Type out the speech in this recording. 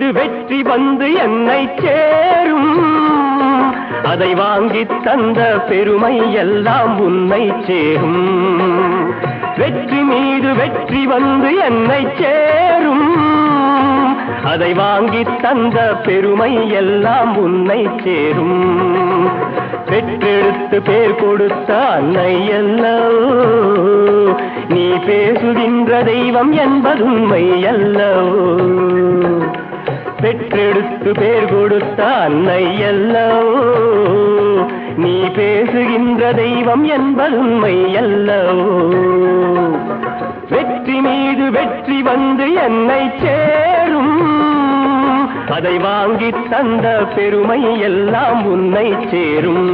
மீது வெற்றி வந்து என்னை சேரும் அதை வாங்கித் தந்த பெருமை எல்லாம் உன்னை சேரும் வெற்றி மீது வெற்றி வந்து என்னை சேரும் அதை வாங்கித் தந்த பெருமை எல்லாம் உன்னை சேரும் பெற்றெடுத்து பேர் கொடுத்த அன்னை அல்லவோ நீ பேசுகின்ற தெய்வம் என்பதுண்மை அல்லவோ பெற்றெடுத்து பேர் கொடுத்த அன்னை அல்லவோ நீ பேசுகின்ற தெய்வம் என்பதுண்மை அல்லவோ வெற்றி மீது வெற்றி வந்து என்னை சேரும் அதை வாங்கித் தந்த பெருமை எல்லாம் உன்னை சேரும்